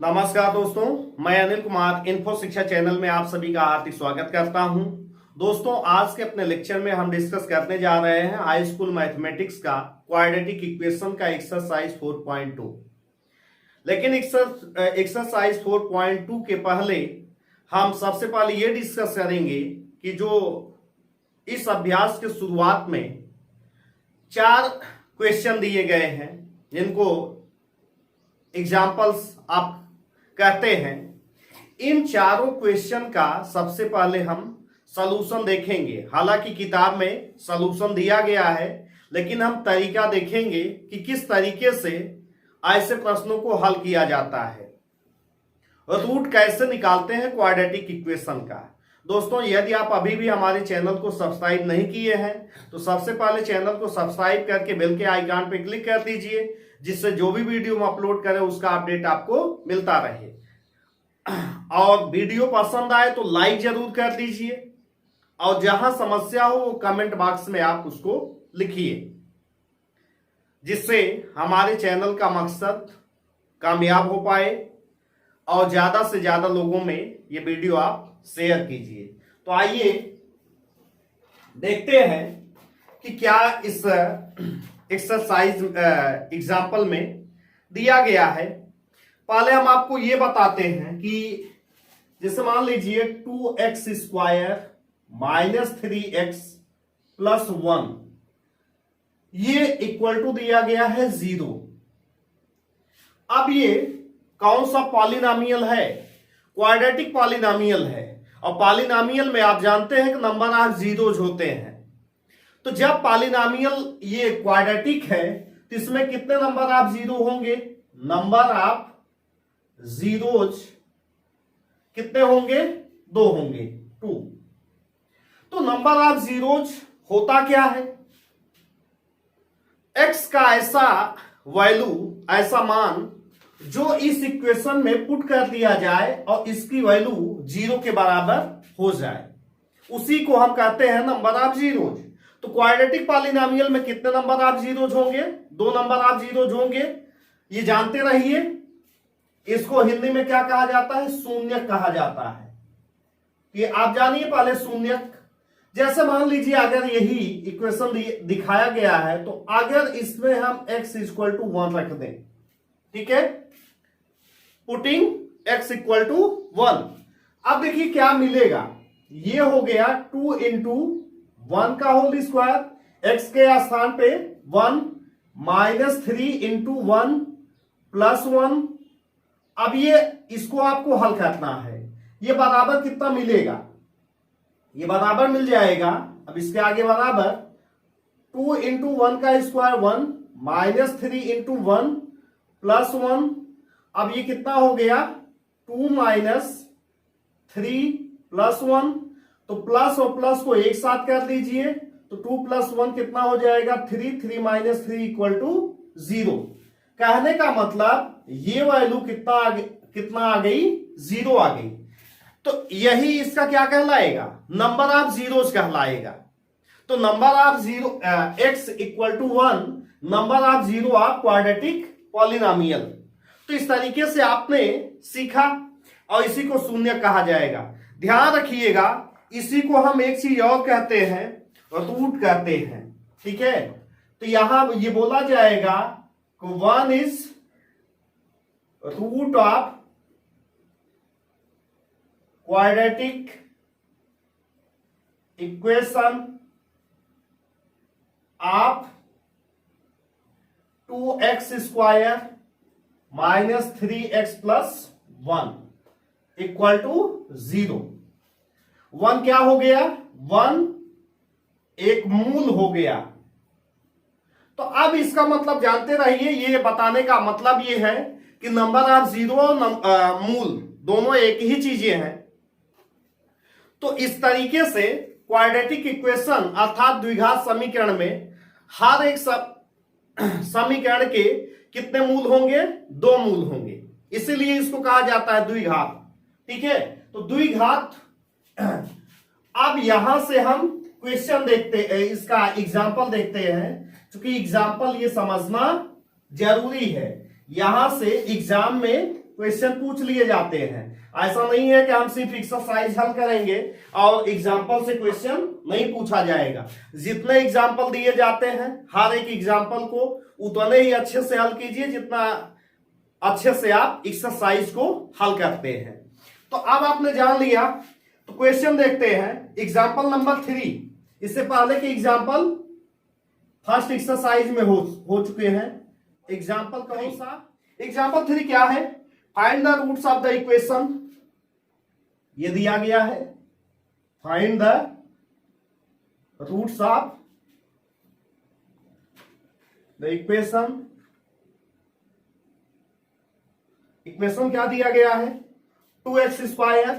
नमस्कार दोस्तों, मैं अनिल कुमार इन्फो शिक्षा चैनल में आप सभी का हार्दिक स्वागत करता हूं। दोस्तों, आज के अपने लेक्चर में हम डिस्कस करने जा रहे हैं हाई स्कूल मैथमेटिक्स का क्वाड्रेटिक इक्वेशन का एक्सरसाइज 4.2। लेकिन एक्सरसाइज 4.2 के पहले हम सबसे पहले ये डिस्कस करेंगे कि जो इस अभ्यास के शुरुआत में 4 क्वेश्चन दिए गए हैं जिनको एग्जाम्पल्स आप कहते हैं, इन चारों क्वेश्चन का सबसे पहले हम सॉल्यूशन देखेंगे। हालांकि किताब में सॉल्यूशन दिया गया है, लेकिन हम तरीका देखेंगे कि किस तरीके से ऐसे प्रश्नों को हल किया जाता है और रूट कैसे निकालते हैं क्वाड्रेटिक इक्वेशन का। दोस्तों, यदि आप अभी भी हमारे चैनल को सब्सक्राइब नहीं किए हैं तो सबसे पहले चैनल को सब्सक्राइब करके बेल के आइकन पे क्लिक कर दीजिए, जिससे जो भी वीडियो हम अपलोड करें उसका अपडेट आपको मिलता रहे। और वीडियो पसंद आए तो लाइक जरूर कर दीजिए और जहां समस्या हो वो कमेंट बॉक्स में आप उसको लिखिए, जिससे हमारे चैनल का मकसद कामयाब हो पाए और ज्यादा से ज्यादा लोगों में ये वीडियो आप शेयर कीजिए। तो आइए देखते हैं कि क्या इस एक्सरसाइज एग्जाम्पल में दिया गया है। पहले हम आपको ये बताते हैं कि जैसे मान लीजिए 2x² - 3x + 1 ये इक्वल टू दिया गया है 0। अब ये कौन सा पॉलिनोमियल है? क्वाड्रेटिक पॉलिनोमियल है, और पॉलिनोमियल में आप जानते हैं कि नंबर ऑफ जीरोज होते हैं। तो जब पॉलिनोमियल ये क्वाड्रेटिक है तो इसमें कितने नंबर ऑफ जीरो होंगे? नंबर ऑफ जीरोज कितने होंगे? 2 होंगे, 2। तो नंबर ऑफ जीरोज होता क्या है? x का ऐसा वैल्यू, ऐसा मान जो इस इक्वेशन में पुट कर दिया जाए और इसकी वैल्यू 0 के बराबर हो जाए, उसी को हम कहते हैं नंबर ऑफ जीरोज। तो क्वाड्रेटिक पॉलिनोमियल में कितने नंबर ऑफ जीरोज होंगे? 2 नंबर ऑफ जीरोज होंगे। ये जानते रहिए, इसको हिंदी में क्या कहा जाता है? शून्यक कहा जाता है। ये आप जानिए पहले शून्यक। जैसे मान लीजिए अगर यही इक्वेशन दिखाया गया है तो अगर इसमें हम x = 1 रख दें, ठीक है, पुटिंग x = 1। अब देखिए क्या मिलेगा। ये हो गया 2 × 1 का होल स्क्वायर, x के स्थान पे 1 - 3 × 1 + 1। अब ये इसको आपको हल करना है। ये बराबर कितना मिलेगा? ये बराबर मिल जाएगा। अब इसके आगे बराबर 2 × 1 का स्क्वायर 1 - 3 × 1 + 1। अब ये कितना हो गया? 2 - 3 + 1। तो प्लस और प्लस को एक साथ कर दीजिए, तो 2 + 1 कितना हो जाएगा? 3। 3 - 3 = 0। कहने का मतलब ये वैल्यू कितना आ गई? 0 आ गई। तो यही इसका क्या कहलाएगा? नंबर ऑफ जीरोज कहलाएगा। तो number of zero x = 1 number of zero of quadratic polynomial. तो इस तरीके से आपने सीखा और इसी को शून्य कहा जाएगा। ध्यान रखिएगा, इसी को हम एक चीज और कहते हैं, रूट कहते हैं, ठीक है। तो यहां ये बोला जाएगा 1 is root of quadratic equation of 2x² - 3x + 1 = 0। 1 क्या हो गया? 1 एक मूल हो गया। तो अब इसका मतलब जानते रहिए, ये बताने का मतलब ये है कि नंबर ऑफ जीरो और मूल दोनों एक ही चीजें हैं। तो इस तरीके से क्वाड्रेटिक इक्वेशन अर्थात द्विघात समीकरण में हर एक समीकरण के कितने मूल होंगे? 2 मूल होंगे। इसीलिए इसको कहा जाता है द्विघात, ठीक है। तो द्विघात। अब यहां से हम क्वेश्चन देखते, इसका एग्जाम्पल देखते हैं, क्योंकि एग्जाम्पल ये समझना जरूरी है। यहां से एग्जाम में क्वेश्चन पूछ लिए जाते हैं। ऐसा नहीं है कि हम सिर्फ एक्सरसाइज हल करेंगे और एग्जाम्पल से क्वेश्चन नहीं पूछा जाएगा। जितने एग्जाम्पल दिए जाते हैं हर एक एग्जाम्पल को उतने ही अच्छे से हल कीजिए जितना अच्छे से आप एक्सरसाइज को हल करते हैं। तो अब आपने जान लिया, तो क्वेश्चन देखते हैं एग्जाम्पल नंबर 3। इससे पहले के एग्जाम्पल फर्स्ट एक्सरसाइज में हो चुके हैं। एग्जाम्पल कौन सा? एग्जाम्पल 3 क्या है? Find the roots of the equation. ये दिया गया है, find the roots of the equation. Equation क्या दिया गया है? 2x²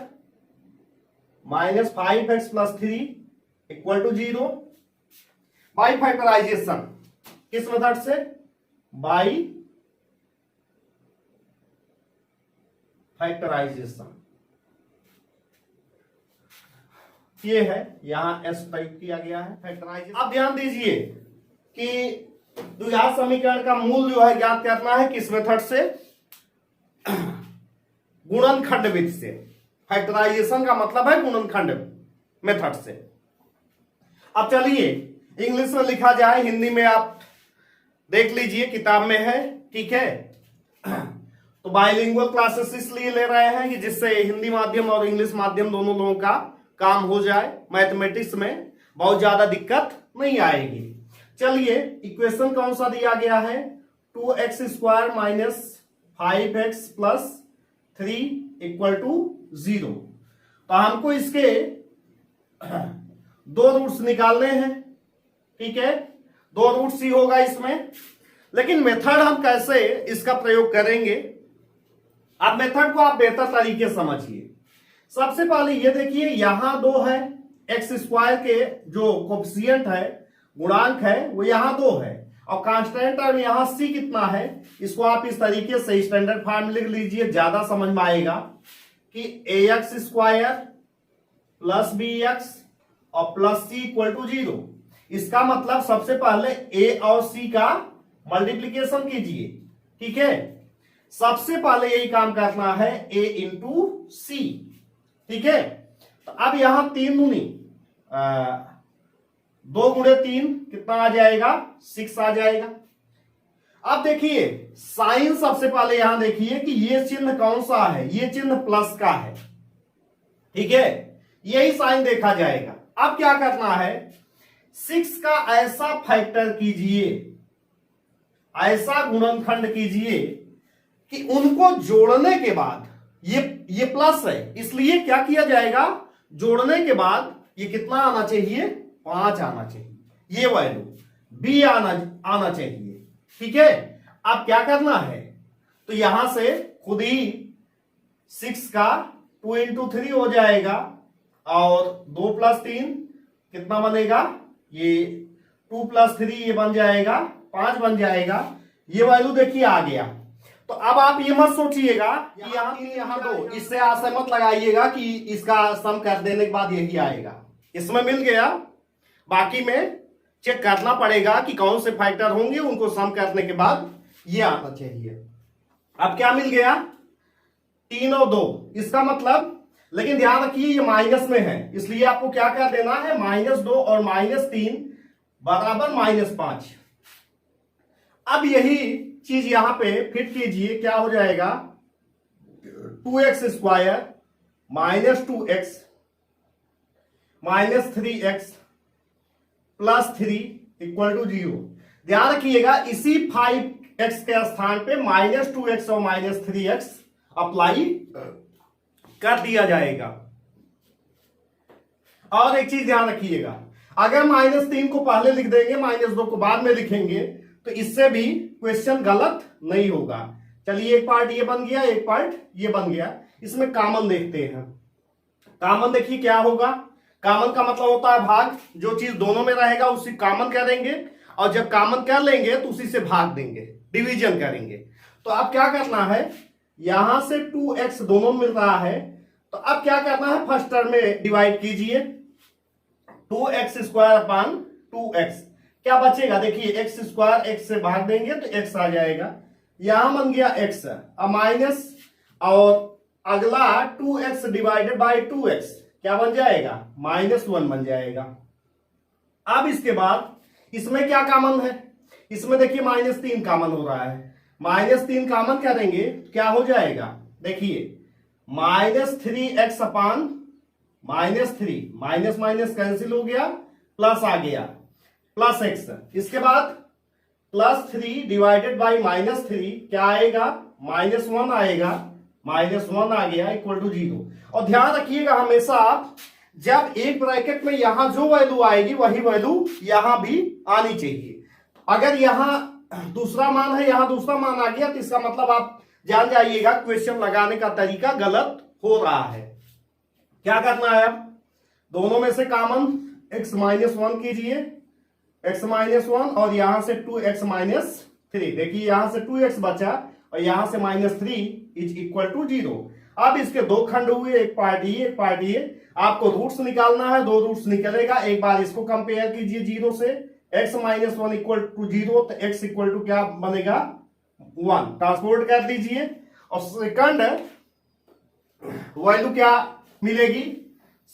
minus 5x plus 3 equal to 0 by factorization. किस मेथड से? By factorization. ये है, यहां एस टाइप किया गया है फैक्टराइजेशन। अब ध्यान दीजिए कि द्विघात समीकरण का मूल जो है ज्ञात करना है किस मेथड से? गुणनखंड विधि से। फैक्टराइजेशन का मतलब है गुणनखंड मेथड से। अब चलिए इंग्लिश में लिखा जाए, हिंदी में आप देख लीजिए, किताब में है, ठीक है। तो बाइलिंगुअल क्लासेस इसलिए ले रहे हैं कि जिससे हिंदी माध्यम और इंग्लिश माध्यम दोनों लोगों का काम हो जाए। मैथमेटिक्स में बहुत ज्यादा दिक्कत नहीं आएगी। चलिए इक्वेशन कौन सा दिया गया है? 2x² minus 5x plus 3 equal to 0। तो हमको इसके दो रूट्स निकालने हैं, ठीक है। दो रूट्स ही होगा इसमें, लेकिन मेथड हम कैसे इसका प्रयोग करेंगे? अब मेथड को आप बेहतर तरीके से समझिए। सबसे पहले ये देखिए, यहां 2 है, x² के जो कोफिशिएंट है, गुणांक है, वो यहां 2 है और कांस्टेंट टर्म यहां c कितना है? इसको आप इस तरीके से स्टैंडर्ड फॉर्म में लिख लीजिए, ज्यादा समझ में आएगा कि ax² प्लस bx और प्लस c इक्वल टू 0। इसका मतलब सबसे पहले a और c का मल्टीप्लीकेशन कीजिए, ठीक है। सबसे पहले यही काम करना है, a इंटू c, ठीक है। तो अब यहां 3 दूनी 2 गुणे 3 कितना आ जाएगा? 6 आ जाएगा। अब देखिए साइन, सबसे पहले यहां देखिए कि ये चिन्ह कौन सा है? ये चिन्ह प्लस का है, ठीक है। यही साइन देखा जाएगा। अब क्या करना है? 6 का ऐसा फैक्टर कीजिए, ऐसा गुणनखंड कीजिए कि उनको जोड़ने के बाद ये प्लस है, इसलिए क्या किया जाएगा? जोड़ने के बाद ये कितना आना चाहिए? 5 आना चाहिए, ये वैल्यू b आना चाहिए, ठीक है। अब क्या करना है? तो यहां से खुद ही 6 का 2 इंटू 3 हो जाएगा और 2 प्लस 3 कितना बनेगा? ये 2 प्लस 3 ये बन जाएगा 5 बन जाएगा। ये वैल्यू देखिए आ गया। तो अब आप ये मत सोचिएगा कि यहाँ 3 यहाँ 2, इससे आशा मत लगाइएगा कि इसका सम कर देने के बाद यही आएगा। इसमें मिल गया, बाकी में चेक करना पड़ेगा कि कौन से फैक्टर होंगे, उनको सम करने के बाद ये आना चाहिए। अब क्या मिल गया? 3 और 2, इसका मतलब, लेकिन ध्यान रखिए ये माइनस में है, इसलिए आपको क्या कर देना है? -2 और -3 बराबर -5। अब यही चीज यहां पे फिट कीजिए, क्या हो जाएगा? 2x² minus 2x minus 3x plus 3 equal to 0। ध्यान रखिएगा इसी 5x के स्थान पे -2x और -3x अप्लाई कर दिया जाएगा। और एक चीज ध्यान रखिएगा, अगर -3 को पहले लिख देंगे, -2 को बाद में लिखेंगे, तो इससे भी क्वेश्चन गलत नहीं होगा। चलिए एक पार्ट ये बन गया, एक पार्ट ये बन गया। इसमें कॉमन देखते हैं। कॉमन देखिए क्या होगा? कॉमन का मतलब होता है भाग। जो चीज दोनों में रहेगा उसी कॉमन करेंगे, और जब कॉमन कर लेंगे तो उसी से भाग देंगे, डिवीजन करेंगे। तो अब क्या करना है? यहां से 2x दोनों मिल रहा है, तो अब क्या करना है? फर्स्ट टर्म में डिवाइड कीजिए, 2x² अपान 2x। क्या बचेगा? देखिए x² x से भाग देंगे तो x आ जाएगा, यहां बन गया x। अब माइनस, और अगला 2x डिवाइडेड बाई 2x क्या बन जाएगा, -1 बन जाएगा। अब इसके बाद इसमें क्या कॉमन है, इसमें देखिए -3 कॉमन हो रहा है, -3 कॉमन करेंगे क्या हो जाएगा, देखिए -3x अपान -3, माइनस माइनस कैंसिल हो गया, प्लस आ गया प्लस x, इसके बाद +3 डिवाइडेड बाई -3 क्या आएगा, -1 आएगा, -1 आ गया इक्वल टू 0। और ध्यान रखिएगा हमेशा आप जब एक ब्रैकेट में यहां जो वैल्यू आएगी वही वैल्यू यहां भी आनी चाहिए। अगर यहां दूसरा मान है यहां दूसरा मान आ गया तो इसका मतलब आप जान जाइएगा क्वेश्चन लगाने का तरीका गलत हो रहा है। क्या करना है, अब दोनों में से कॉमन x -1 कीजिए, x -1 और यहां से 2x -3, देखिए यहां से 2x बचा और यहां से -3 इज इक्वल टू 0। अब इसके दो खंड हुए, एक पार्ट ये एक पार्ट ये, आपको रूट्स निकालना है, दो रूट्स निकलेगा, एक बार इसको कंपेयर कीजिए 0 से, x -1 इक्वल टू 0 तो x इक्वल टू क्या बनेगा 1, ट्रांसपोर्ट कर दीजिए और सेकंड वैल्यू क्या मिलेगी,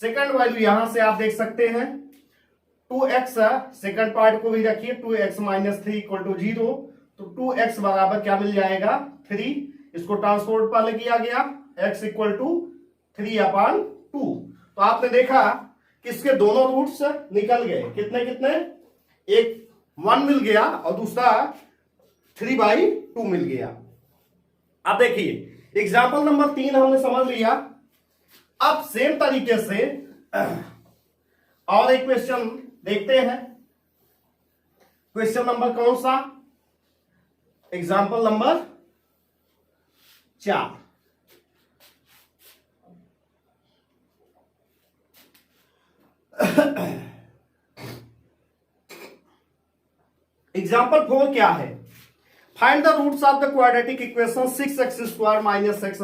सेकंड वैल्यू यहां से आप देख सकते हैं 2x, सेकंड पार्ट को भी रखिए 2x -3 इक्वल टू 0, तो 2x बराबर क्या मिल जाएगा 3, इसको ट्रांसपोर्ट पहले किया गया, x इक्वल टू 3/2। तो आपने देखा कि इसके दोनों रूट्स निकल गए, कितने कितने, एक 1 मिल गया और दूसरा 3/2 मिल गया। अब देखिए एग्जाम्पल नंबर 3 हमने समझ लिया। अब सेम तरीके से और एक क्वेश्चन देखते हैं, क्वेश्चन नंबर कौन सा, एग्जाम्पल नंबर 4। एग्जाम्पल 4 क्या है, find the roots of the quadratic equation 6x square minus x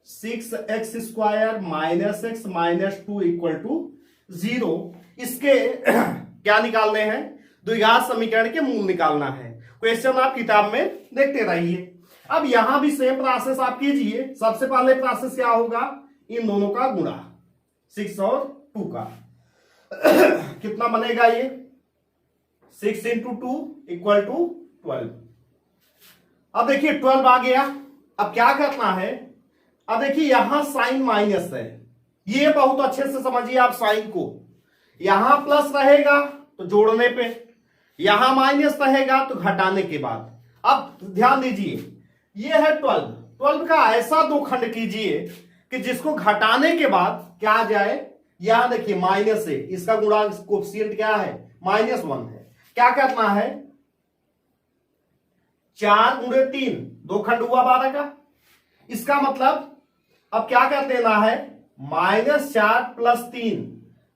6x square minus x minus 2 equal to 0। इसके क्या निकालने हैं, द्विघात समीकरण के मूल निकालना है। क्वेश्चन आप किताब में देखते रहिए। अब यहां भी सेम प्रोसेस आप कीजिए। सबसे पहले प्रोसेस क्या होगा, इन दोनों का गुणा 6 और 2 का कितना बनेगा, ये 6 × 2 इक्वल टू 12। अब देखिए 12 आ गया। अब क्या करना है, अब देखिए यहां साइन माइनस है, ये बहुत अच्छे से समझिए आप साइन को, यहां प्लस रहेगा तो जोड़ने पे, यहां माइनस रहेगा तो घटाने के बाद। अब ध्यान दीजिए ये है 12 का ऐसा दो खंड कीजिए कि जिसको घटाने के बाद क्या आ जाए, यहां देखिए माइनस है, इसका गुणांक कोएफिशिएंट क्या है -1 है। क्या करना है, 4 × 3 दो खंड हुआ 12 का, इसका मतलब अब क्या कर देना है, -4 + 3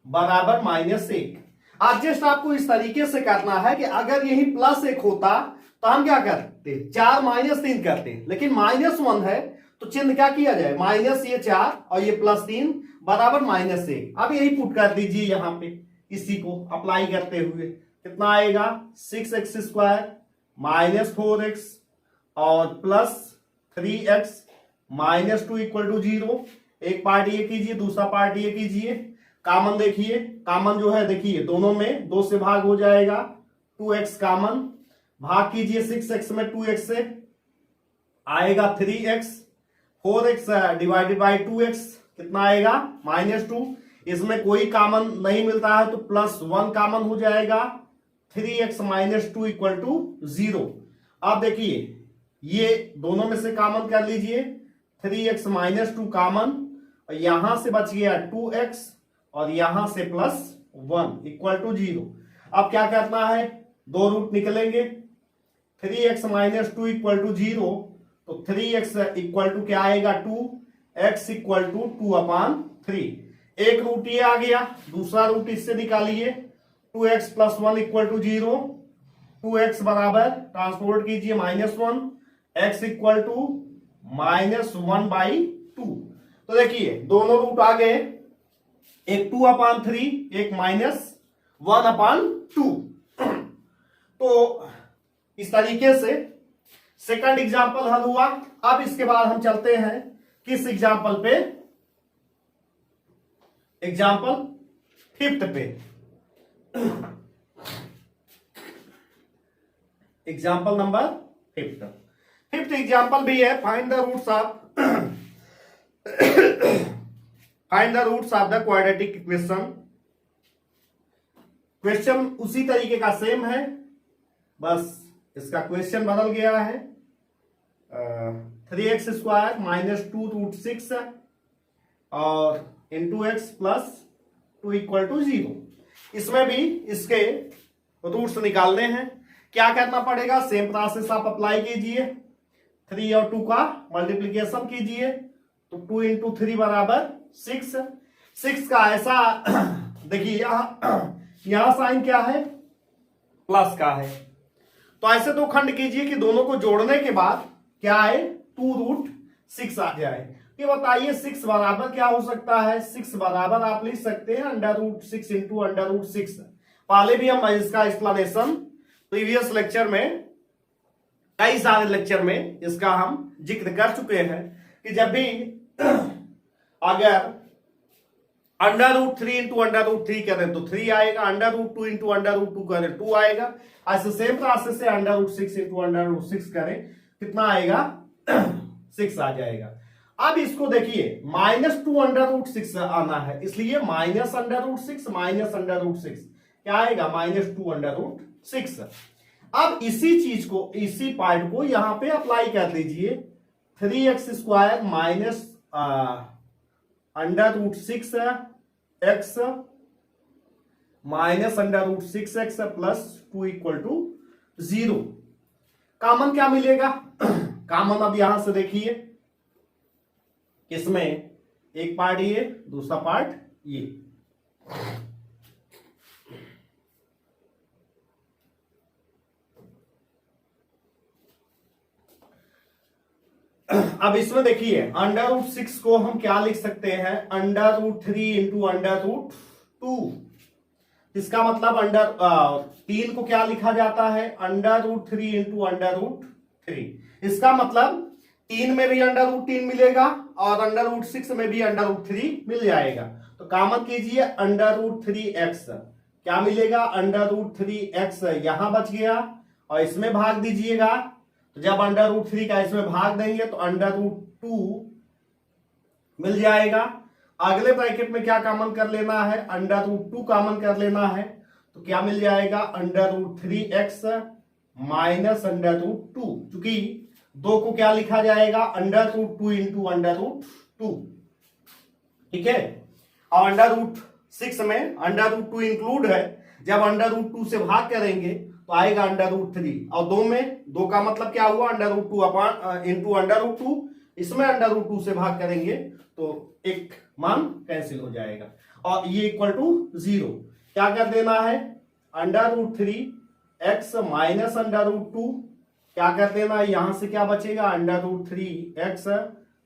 बराबर -1। एडजस्ट आपको इस तरीके से करना है कि अगर यही +1 होता तो हम क्या करते, 4 - 3 करते, लेकिन -1 है तो चिन्ह क्या किया जाए, माइनस ये 4 और ये +3 बराबर -1। अब यही पुट कर दीजिए यहां पे, इसी को अप्लाई करते हुए कितना आएगा, 6x स्क्वायर -4x और +3x -2 इक्वल टू 0। एक पार्ट ये कीजिए, दूसरा पार्ट ये कीजिए, कॉमन देखिए, कॉमन जो है देखिए दोनों में 2 से भाग हो जाएगा, 2x कॉमन, भाग कीजिए 6x में 2x से आएगा 3x, 4x divided by 2x कितना आएगा -2। इसमें कोई कॉमन नहीं मिलता है तो +1 कॉमन हो जाएगा, 3x -2 इक्वल टू 0। अब देखिए ये दोनों में से कॉमन कर लीजिए, 3x -2 कॉमन और यहां से बच गया 2x और यहां से +1 इक्वल टू 0। अब क्या करना है, दो रूट निकलेंगे, 3x -2 इक्वल टू 0, तो 3x इक्वल टू क्या आएगा 2, x इक्वल टू 2/3। एक रूट ये आ गया, दूसरा रूट इससे निकालिए, 2x + 1 इक्वल टू 0, 2x बराबर ट्रांसपोर्ट कीजिए -1, x इक्वल टू -1/2। तो देखिए दोनों रूट आ गए, एक 2/3 एक -1/2। तो इस तरीके से सेकंड एग्जाम्पल हल हुआ। अब इसके बाद हम चलते हैं किस एग्जाम्पल पे, एग्जाम्पल फिफ्थ पे। Example number fifth. Fifth example भी है find the roots of find the roots of the quadratic equation. Question उसी तरीके का सेम है, बस इसका क्वेश्चन बदल गया है। 3x स्क्वायर माइनस 2√6 और into X plus 2 equal to 0। इसमें भी इसके रूट्स निकालने हैं। क्या करना पड़ेगा, सेम प्रोसेस आप अप्लाई कीजिए। 3 और 2 का मल्टीप्लीकेशन कीजिए तो 2 इंटू 3 बराबर 6। 6 का ऐसा देखिए यहां साइन क्या है, प्लस का है, तो ऐसे दो खंड कीजिए कि दोनों को जोड़ने के बाद क्या आए, 2√6 आ जाए। ये बताइए 6 बराबर क्या हो सकता है। 6 बराबर आप लिख सकते हैं √6 इंटू √6। पहले भी हम इसका एक्सप्लेनेशन प्रीवियस लेक्चर में, कई सारे लेक्चर में इसका हम जिक्र कर चुके हैं कि जब भी अगर √3 इंटू √3 करें तो 3 आएगा, √2 इंटू √2 करें 2 आएगा। ऐसे सेम प्रोसेस से √6 इंटू √6 करें कितना आएगा, 6 आ जाएगा। अब इसको देखिए -2 √6 आना है, इसलिए -√6 -√6 क्या आएगा, -2 √6। अब इसी चीज को, इसी पार्ट को यहां पे अप्लाई कर लीजिए। 3x square minus √6x minus √6x plus 2 equal to 0। Common क्या मिलेगा, कॉमन अब यहां से देखिए, इसमें एक पार्ट ये, दूसरा पार्ट ये। अब इसमें देखिए √6 को हम क्या लिख सकते हैं, √3 इंटू √2। इसका मतलब 3 को क्या लिखा जाता है, √3 इंटू √3। इसका मतलब 3 में भी √3 मिलेगा और √6 में भी √3 मिल जाएगा। तो कॉमन कीजिए √3x, क्या मिलेगा, √3x यहां बच गया और इसमें भाग दीजिएगा। तो जब √3 का इसमें भाग देंगे तो √2 मिल जाएगा। अगले ब्रैकेट में क्या कॉमन कर लेना है, √2 कॉमन कर लेना है, तो क्या मिल जाएगा, √3x माइनस √2। चूंकि 2 को क्या लिखा जाएगा, √2 इंटू √2, ठीक है। और √6 में √2 इंक्लूड है, जब √2 से भाग करेंगे तो आएगा √3। और 2 में 2 का मतलब क्या हुआ, √2 इंटू √2, इसमें √2 से भाग करेंगे तो एक मान कैंसिल हो जाएगा और ये इक्वल टू 0। क्या कर देना है, √3x माइनस √2, क्या कर देना है, यहां से क्या बचेगा, √3x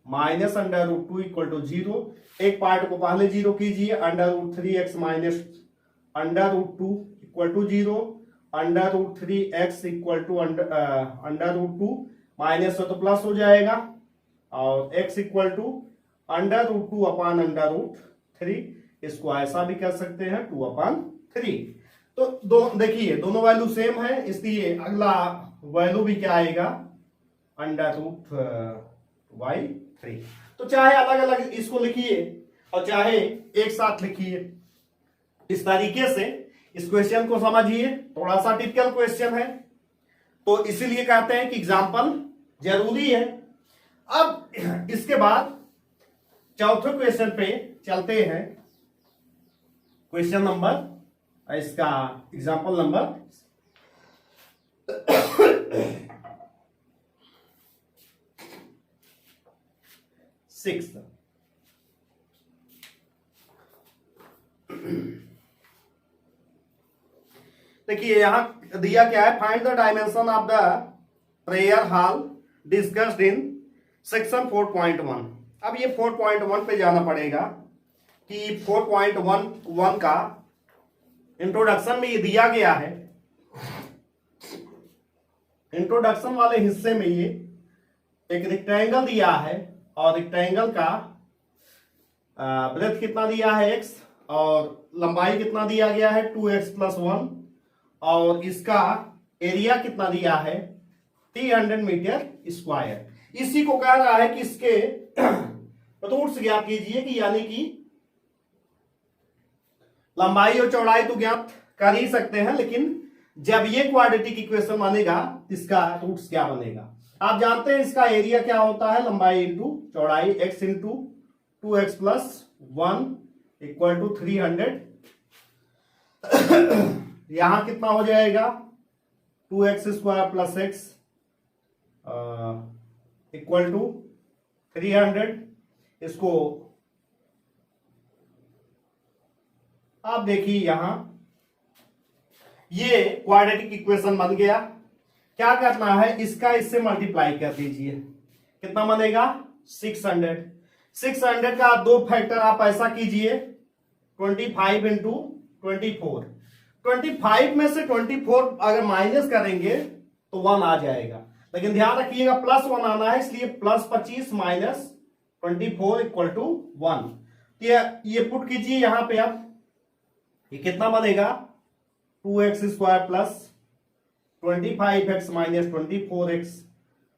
माइनस √2 इक्वल टू 0। एक पार्ट को पहले 0 कीजिए, √3x minus √2 equal to 0, √3x equal to √2 minus हो तो प्लस हो जाएगा और x इक्वल टू √2 अपान √3। इसको ऐसा भी कर सकते हैं 2/3। तो देखिए दोनों वैल्यू सेम है, इसलिए अगला वैल्यू भी क्या आएगा, √3। तो चाहे अलग अलग इसको लिखिए और चाहे एक साथ लिखिए, इस तरीके से इस क्वेश्चन को समझिए। थोड़ा सा टिपिकल क्वेश्चन है तो इसीलिए कहते हैं कि एग्जाम्पल जरूरी है। अब इसके बाद चौथे क्वेश्चन पे चलते हैं, क्वेश्चन नंबर, इसका एग्जाम्पल नंबर 6। देखिए यहां दिया क्या है, find the dimension of the prayer hall discussed in section 4.1। अब ये 4.1 पे जाना पड़ेगा कि 4.1 का इंट्रोडक्शन में ये दिया गया है इंट्रोडक्शन वाले हिस्से में ये एक रेक्टेंगल दिया है और रेक्टेंगल का ब्रेथ कितना दिया है x और लंबाई कितना दिया गया है 2x+1 और इसका एरिया कितना दिया है 300 मीटर स्क्वायर। इसी को कह रहा है कि इसके रूट्स ज्ञात कीजिए कि यानी कि लंबाई और चौड़ाई तो ज्ञात कर ही सकते हैं, लेकिन जब ये क्वाड्रेटिक इक्वेशन बनेगा इसका रूट्स क्या बनेगा। आप जानते हैं इसका एरिया क्या होता है, लंबाई इंटू चौड़ाई, x इंटू 2x+1 = 300। यहां कितना हो जाएगा 2x² + x = 300। इसको आप देखिए यहां ये क्वाड्रेटिक इक्वेशन बन गया। क्या करना है, इसका इससे मल्टीप्लाई कर दीजिए, कितना बनेगा 600। 600 का दो फैक्टर आप ऐसा कीजिए 25 इंटू 24। 25 में से 24 अगर माइनस करेंगे तो 1 आ जाएगा, लेकिन ध्यान रखिएगा +1 आना है, इसलिए +25 - 24 = 1। ये पुट कीजिए यहां पे आप, ये कितना बनेगा 2x² + 25x - 24x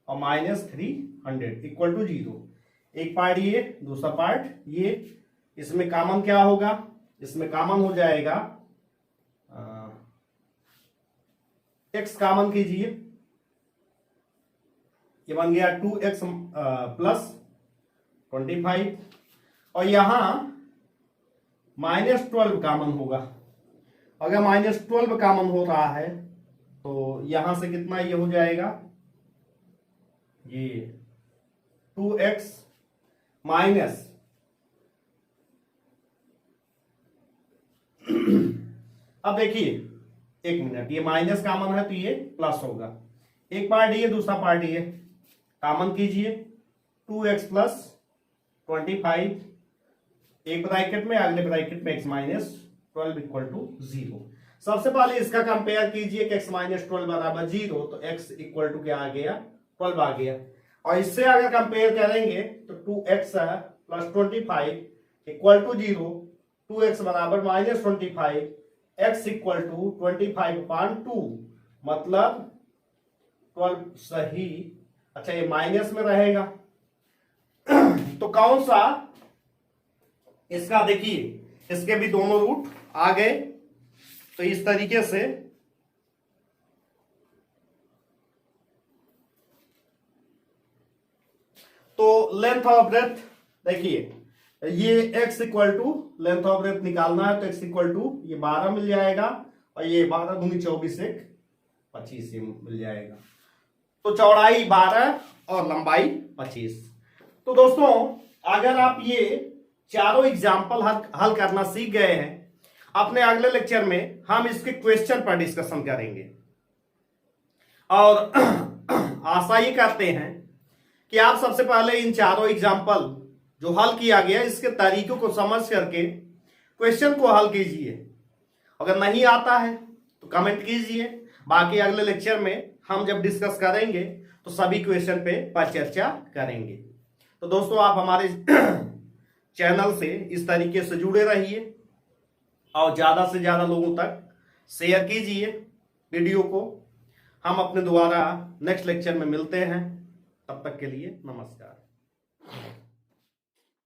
और -300 = 0। एक पार्ट ये, दूसरा पार्ट ये। इसमें कॉमन क्या होगा, इसमें कॉमन हो जाएगा x कॉमन कीजिए, ये बन गया 2x + 25 और यहां -12 कॉमन होगा। अगर -12 कॉमन हो रहा है तो यहां से कितना ये हो जाएगा, ये 2x माइनस अब देखिए 1 मिनट, ये माइनस कॉमन है तो ये प्लस होगा। एक पार्ट ये, दूसरा पार्ट ये, कॉमन कीजिए 2x + 25, एक ब्रैकेट में, अगले ब्रैकेट में x - 12 = 0। सबसे पहले इसका कंपेयर कीजिए कि x - 12 = 0, तो x = क्या आ गया 12 आ गया। और इससे अगर कंपेयर करेंगे तो 2x + 25 = 0, 2x = -25, x = 25/2 मतलब 12 सही। अच्छा ये माइनस में रहेगा तो कौन सा, इसका देखिए इसके भी दोनों रूट आ गए। तो इस तरीके से तो लेंथ ऑफ ब्रेथ देखिए, ये x = लेंथ ऑफ ब्रेथ निकालना है तो x = ये 12 मिल जाएगा और ये 12 दूनी 24, 1 25 ये मिल जाएगा। तो चौड़ाई 12 और लंबाई 25। तो दोस्तों अगर आप ये चारों एग्जाम्पल हल करना सीख गए हैं, अपने अगले लेक्चर में हम इसके क्वेश्चन पर डिस्कशन करेंगे और आशा ये करते हैं कि आप सबसे पहले इन चारों एग्जाम्पल जो हल किया गया इसके तरीकों को समझ करके क्वेश्चन को हल कीजिए। अगर नहीं आता है तो कमेंट कीजिए, बाकी अगले लेक्चर में हम जब डिस्कस करेंगे तो सभी क्वेश्चन पर चर्चा करेंगे। तो दोस्तों आप हमारे चैनल से इस तरीके से जुड़े रहिए और ज़्यादा से ज़्यादा लोगों तक शेयर कीजिए वीडियो को। हम अपने दोबारा नेक्स्ट लेक्चर में मिलते हैं, तब तक के लिए नमस्कार।